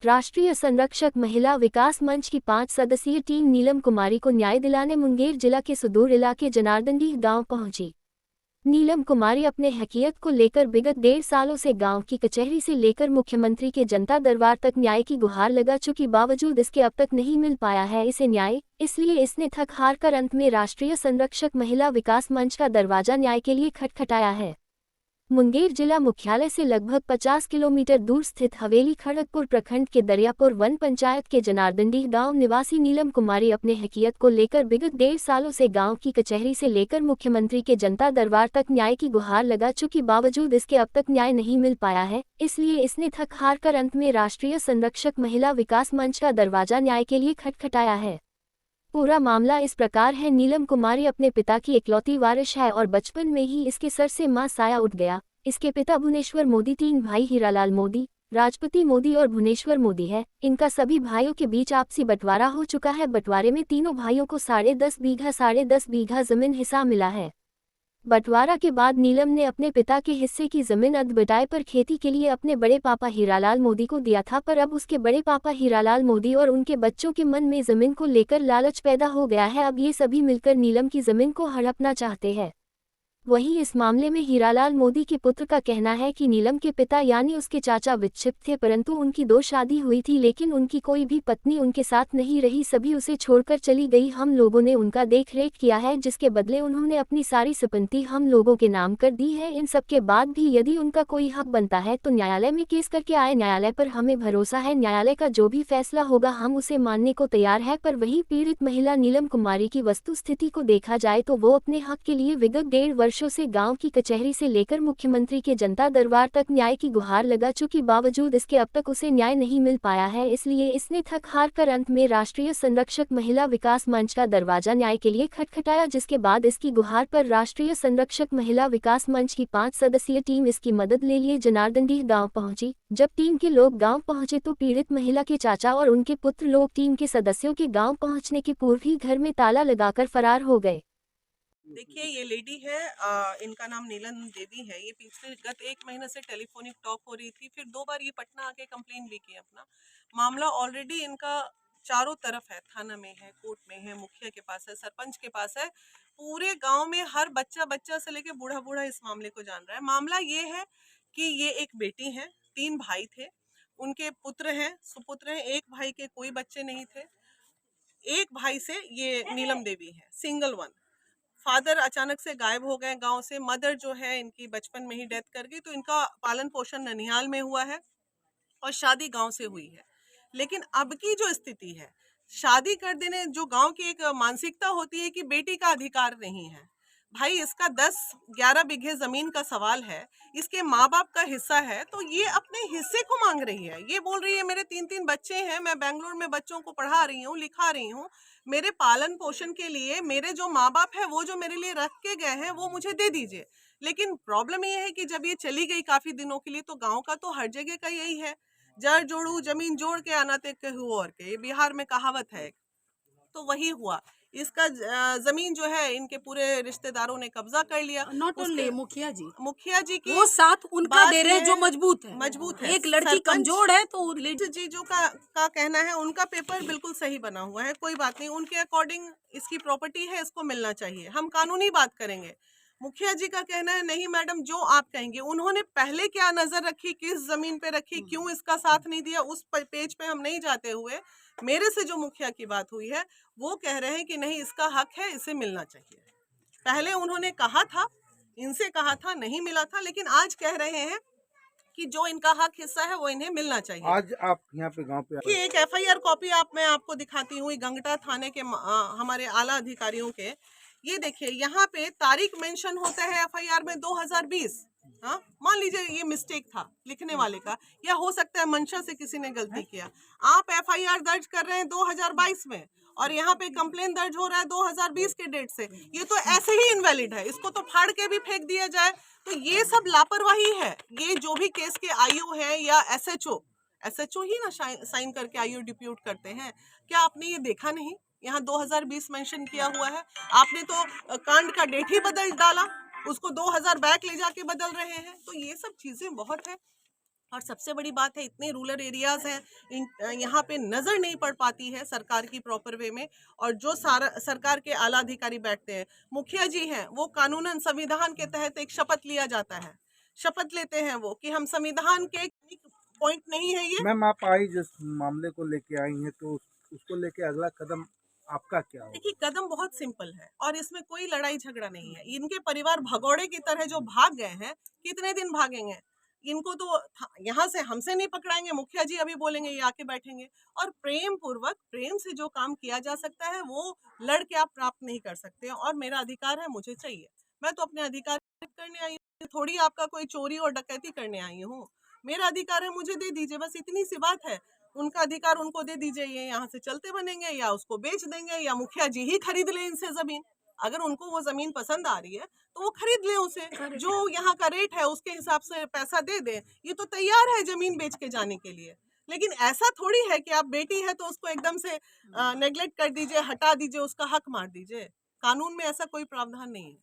राष्ट्रीय संरक्षक महिला विकास मंच की 5 सदस्यीय टीम नीलम कुमारी को न्याय दिलाने मुंगेर जिला के सुदूर इलाके जनार्दनडीह गांव पहुंची। नीलम कुमारी अपने हकीकत को लेकर विगत 1.5 सालों से गांव की कचहरी से लेकर मुख्यमंत्री के जनता दरबार तक न्याय की गुहार लगा चुकी, बावजूद इसके अब तक नहीं मिल पाया है इसे न्याय। इसलिए इसने थक हार कर अंत में राष्ट्रीय संरक्षक महिला विकास मंच का दरवाजा न्याय के लिए खटखटाया है। मुंगेर जिला मुख्यालय से लगभग 50 किलोमीटर दूर स्थित हवेली खड़गपुर प्रखंड के दरियापुर वन पंचायत के जनार्दनडीह गांव निवासी नीलम कुमारी अपने हकीकत को लेकर विगत 1.5 सालों से गांव की कचहरी से लेकर मुख्यमंत्री के जनता दरबार तक न्याय की गुहार लगा चुकी, बावजूद इसके अब तक न्याय नहीं मिल पाया है। इसलिए इसने थक हार कर अंत में राष्ट्रीय संरक्षक महिला विकास मंच का दरवाजा न्याय के लिए खटखटाया है। पूरा मामला इस प्रकार है। नीलम कुमारी अपने पिता की इकलौती वारिश है और बचपन में ही इसके सर से मां साया उठ गया। इसके पिता भुवनेश्वर मोदी, 3 भाई हीरालाल मोदी, राजपति मोदी और भुवनेश्वर मोदी है। इनका सभी भाइयों के बीच आपसी बंटवारा हो चुका है। बंटवारे में तीनों भाइयों को 10.5 बीघा जमीन हिस्सा मिला है। बंटवारा के बाद नीलम ने अपने पिता के हिस्से की जमीन अध-बटाई पर खेती के लिए अपने बड़े पापा हीरालाल मोदी को दिया था, पर अब उसके बड़े पापा हीरालाल मोदी और उनके बच्चों के मन में जमीन को लेकर लालच पैदा हो गया है। अब ये सभी मिलकर नीलम की जमीन को हड़पना चाहते हैं। वहीं इस मामले में हीरालाल मोदी के पुत्र का कहना है कि नीलम के पिता यानी उसके चाचा विक्षिप्त थे, परंतु उनकी 2 शादी हुई थी, लेकिन उनकी कोई भी पत्नी उनके साथ नहीं रही, सभी उसे छोड़कर चली गई। हम लोगों ने उनका देखरेख किया है, जिसके बदले उन्होंने अपनी सारी संपत्ति हम लोगों के नाम कर दी है। इन सब के बाद भी यदि उनका कोई हक बनता है तो न्यायालय में केस करके आए। न्यायालय पर हमें भरोसा है, न्यायालय का जो भी फैसला होगा हम उसे मानने को तैयार है। पर वही पीड़ित महिला नीलम कुमारी की वस्तु स्थिति को देखा जाए तो वो अपने हक के लिए विगत 1.5 वर्षों से गाँव की कचहरी से लेकर मुख्यमंत्री के जनता दरबार तक न्याय की गुहार लगा चुकी, बावजूद इसके अब तक उसे न्याय नहीं मिल पाया है। इसलिए इसने थक हार कर अंत में राष्ट्रीय संरक्षक महिला विकास मंच का दरवाजा न्याय के लिए खटखटाया, जिसके बाद इसकी गुहार पर राष्ट्रीय संरक्षक महिला विकास मंच की 5 सदस्यीय टीम इसकी मदद ले लिए जनार्दनडीह गांव पहुंची। जब टीम के लोग गांव पहुंचे तो पीड़ित महिला के चाचा और उनके पुत्र लोग टीम के सदस्यों के गांव पहुंचने के पूर्व ही घर में ताला लगाकर फरार हो गए। देखिए, ये लेडी है, इनका नाम नीलम देवी है। ये पिछले गत 1 महीने से टेलीफोनिक टॉक हो रही थी, फिर 2 बार ये पटना आके कंप्लेन भी की। अपना मामला ऑलरेडी इनका चारों तरफ है, थाना में है, कोर्ट में है, मुखिया के पास है, सरपंच के पास है। पूरे गांव में हर बच्चा से लेके बूढ़ा बूढ़ा इस मामले को जान रहा है। मामला ये है कि ये एक बेटी है, 3 भाई थे, उनके पुत्र हैं, सुपुत्र हैं। एक भाई के कोई बच्चे नहीं थे। एक भाई से ये नीलम देवी है, सिंगल वन। फादर अचानक से गायब हो गए गांव से। मदर जो है इनकी बचपन में ही डेथ कर गई, तो इनका पालन पोषण ननिहाल में हुआ है और शादी गांव से हुई है। लेकिन अब की जो स्थिति है, शादी कर देने जो गांव की एक मानसिकता होती है कि बेटी का अधिकार नहीं है। भाई, इसका 10-11 बीघे जमीन का सवाल है, इसके माँ बाप का हिस्सा है, तो ये अपने हिस्से को मांग रही है। ये बोल रही है मेरे 3-3 बच्चे हैं, मैं बेंगलोर में बच्चों को पढ़ा रही हूँ, लिखा रही हूँ, मेरे पालन पोषण के लिए मेरे जो माँ बाप है वो जो मेरे लिए रख के गए हैं वो मुझे दे दीजिए। लेकिन प्रॉब्लम ये है कि जब ये चली गई काफी दिनों के लिए, तो गाँव का तो हर जगह का यही है, जड़ जोड़ू जमीन जोड़ के आना ते कहू और के, ये बिहार में कहावत है। तो वही हुआ, इसका जमीन जो है इनके पूरे रिश्तेदारों ने कब्जा कर लिया। नॉट ओनली मुखिया जी की वो साथ उनका दे रहे हैं जो मजबूत है। एक लड़की कमजोर है तो जी जो का कहना है, उनका पेपर बिल्कुल सही बना हुआ है, कोई बात नहीं, उनके अकॉर्डिंग इसकी प्रॉपर्टी है, इसको मिलना चाहिए, हम कानूनी बात करेंगे। मुखिया जी का कहना है नहीं मैडम, जो आप कहेंगे। उन्होंने पहले क्या नजर रखी, किस जमीन पे रखी, क्यों इसका साथ नहीं दिया, उस पेज पे हम नहीं जाते हुए, मेरे से जो मुखिया की बात हुई है वो कह रहे हैं कि नहीं, इसका हक है, इसे मिलना चाहिए। पहले उन्होंने कहा था, इनसे कहा था, नहीं मिला था, लेकिन आज कह रहे हैं कि जो इनका हक हिस्सा है वो इन्हें मिलना चाहिए। आज आप यहाँ पे गांव पे कि एक FIR कॉपी मैं आपको दिखाती हूँ, गंगटा थाने के हमारे आला अधिकारियों के। ये देखिए, यहाँ पे तारीख मेंशन होता है FIR में 2020। हाँ, मान लीजिए ये मिस्टेक था लिखने वाले का, या हो सकता है मंशा से किसी ने गलती किया। आप FIR दर्ज कर रहे हैं 2022 में और यहाँ पे कंप्लेन दर्ज हो रहा है 2020 के डेट से। ये तो ऐसे ही इनवैलिड है, इसको तो फाड़ के भी फेंक दिया जाए। तो ये सब लापरवाही है। ये जो भी केस के IO है या SHO ही ना साइन करके IO डिप्यूट करते हैं। क्या आपने ये देखा नहीं, यहाँ 2020 मेंशन किया हुआ है, आपने तो कांड का डेट ही बदल डाला, उसको 2000 बैक ले जाके बदल रहे हैं। तो ये सब चीजें बहुत है। और सबसे बड़ी बात है, इतने रूरल एरियाज हैं, यहाँ पे नज़र नहीं पड़ पाती है सरकार की प्रॉपर वे में। और जो सारा सरकार के आला अधिकारी बैठते हैं, मुखिया जी हैं, वो कानूनन संविधान के तहत एक शपथ लिया जाता है, शपथ लेते हैं वो कि हम संविधान के पॉइंट नहीं है ये। मैम आप आई जिस मामले को लेके आई हैं तो उसको लेके अगला कदम आपका क्या होगा? देखिए, कदम बहुत सिंपल है और इसमें कोई लड़ाई झगड़ा नहीं है। इनके परिवार भगौड़े की तरह जो भाग गए हैं, कितने दिन भागेंगे? इनको तो यहाँ से हमसे नहीं पकड़ाएंगे, मुखिया जी अभी बोलेंगे ये आके बैठेंगे। और प्रेम पूर्वक, प्रेम से जो काम किया जा सकता है वो लड़ के आप प्राप्त नहीं कर सकते। और मेरा अधिकार है, मुझे चाहिए, मैं तो अपने अधिकार करने आई हूँ, थोड़ी आपका कोई चोरी और डकैती करने आई हूँ। मेरा अधिकार है, मुझे दे दीजिए, बस इतनी सी बात है। उनका अधिकार उनको दे दीजिए, ये यहाँ से चलते बनेंगे या उसको बेच देंगे या मुखिया जी ही खरीद ले इनसे जमीन। अगर उनको वो जमीन पसंद आ रही है तो वो खरीद ले उसे, जो यहाँ का रेट है उसके हिसाब से पैसा दे दे। ये तो तैयार है जमीन बेच के जाने के लिए। लेकिन ऐसा थोड़ी है कि आप बेटी है तो उसको एकदम से नेग्लेक्ट कर दीजिए, हटा दीजिए, उसका हक मार दीजिए। कानून में ऐसा कोई प्रावधान नहीं है।